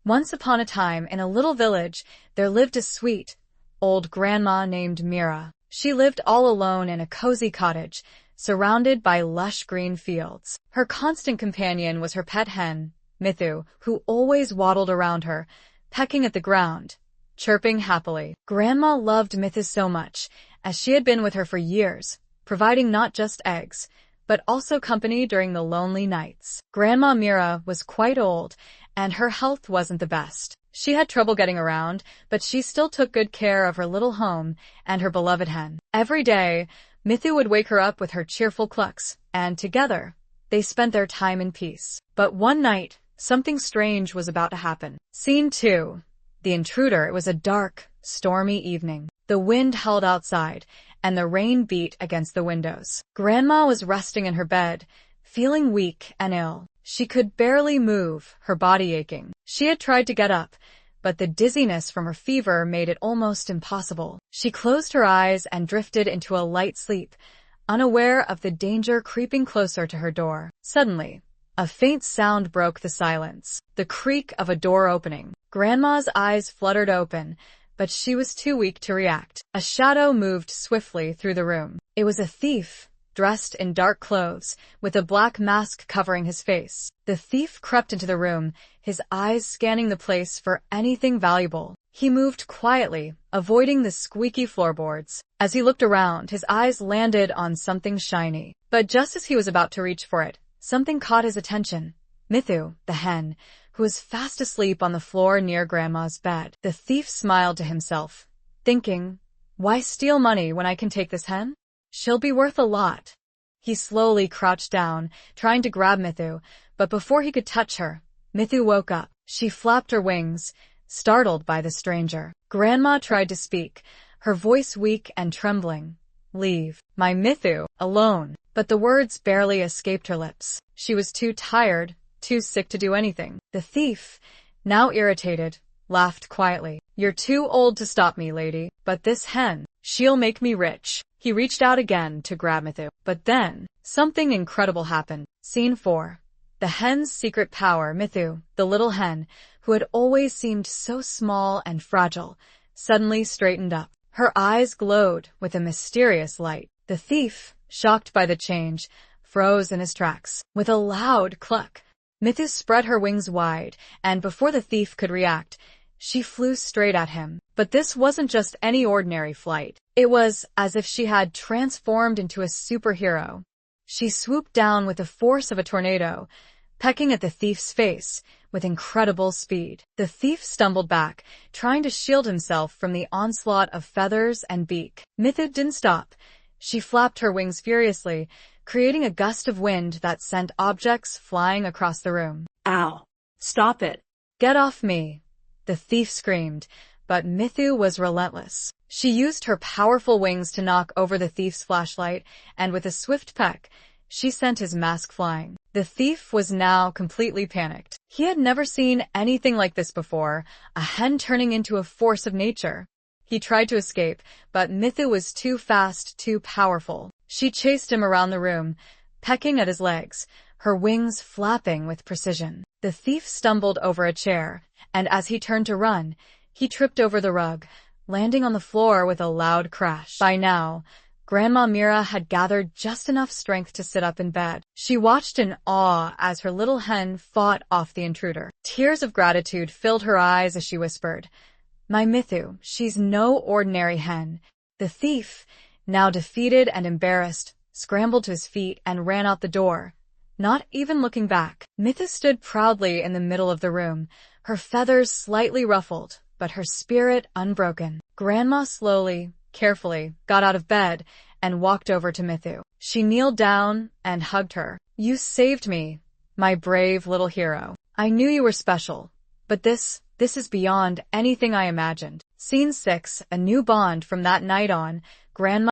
Once upon a time, in a little village, there lived a sweet, old grandma named Meera. She lived all alone in a cozy cottage, surrounded by lush green fields. Her constant companion was her pet hen, Mithu, who always waddled around her, pecking at the ground, chirping happily. Grandma loved Mithu so much, as she had been with her for years, providing not just eggs, but also company during the lonely nights. Grandma Meera was quite old, and her health wasn't the best. She had trouble getting around, but she still took good care of her little home and her beloved hen. Every day, Mithu would wake her up with her cheerful clucks, and together, they spent their time in peace. But one night, something strange was about to happen. Scene 2. The intruder. It was a dark, stormy evening. The wind howled outside, and the rain beat against the windows. Grandma was resting in her bed, feeling weak and ill. She could barely move, her body aching. She had tried to get up, but the dizziness from her fever made it almost impossible. She closed her eyes and drifted into a light sleep, unaware of the danger creeping closer to her door. Suddenly, a faint sound broke the silence, the creak of a door opening. Grandma's eyes fluttered open, but she was too weak to react. A shadow moved swiftly through the room. It was a thief, dressed in dark clothes, with a black mask covering his face. The thief crept into the room, his eyes scanning the place for anything valuable. He moved quietly, avoiding the squeaky floorboards. As he looked around, his eyes landed on something shiny. But just as he was about to reach for it, something caught his attention. Mithu, the hen, who was fast asleep on the floor near Grandma's bed. The thief smiled to himself, thinking, "Why steal money when I can take this hen? She'll be worth a lot." He slowly crouched down, trying to grab Mithu, but before he could touch her, Mithu woke up. She flapped her wings, startled by the stranger. Grandma tried to speak, her voice weak and trembling. "Leave my Mithu alone." But the words barely escaped her lips. She was too tired, too sick to do anything. The thief, now irritated, laughed quietly. "You're too old to stop me, lady, but this hen, she'll make me rich." He reached out again to grab Mithu. But then, something incredible happened. Scene 4. The hen's secret power. Mithu, the little hen, who had always seemed so small and fragile, suddenly straightened up. Her eyes glowed with a mysterious light. The thief, shocked by the change, froze in his tracks. With a loud cluck, Mithu spread her wings wide, and before the thief could react, she flew straight at him. But this wasn't just any ordinary flight. It was as if she had transformed into a superhero. She swooped down with the force of a tornado, pecking at the thief's face with incredible speed. The thief stumbled back, trying to shield himself from the onslaught of feathers and beak. Mithu didn't stop. She flapped her wings furiously, creating a gust of wind that sent objects flying across the room. "Ow! Stop it!" "Get off me!" the thief screamed, but Mithu was relentless. She used her powerful wings to knock over the thief's flashlight, and with a swift peck, she sent his mask flying. The thief was now completely panicked. He had never seen anything like this before, a hen turning into a force of nature. He tried to escape, but Mithu was too fast, too powerful. She chased him around the room, pecking at his legs, her wings flapping with precision. The thief stumbled over a chair, and as he turned to run, he tripped over the rug, landing on the floor with a loud crash. By now, Grandma Meera had gathered just enough strength to sit up in bed. She watched in awe as her little hen fought off the intruder. Tears of gratitude filled her eyes as she whispered, "My Mithu, she's no ordinary hen." The thief, now defeated and embarrassed, scrambled to his feet and ran out the door, not even looking back. Mithu stood proudly in the middle of the room, her feathers slightly ruffled, but her spirit unbroken. Grandma slowly, carefully, got out of bed and walked over to Mithu. She kneeled down and hugged her. "You saved me, my brave little hero. I knew you were special, but this is beyond anything I imagined." Scene 6. A new bond. From that night on, Grandma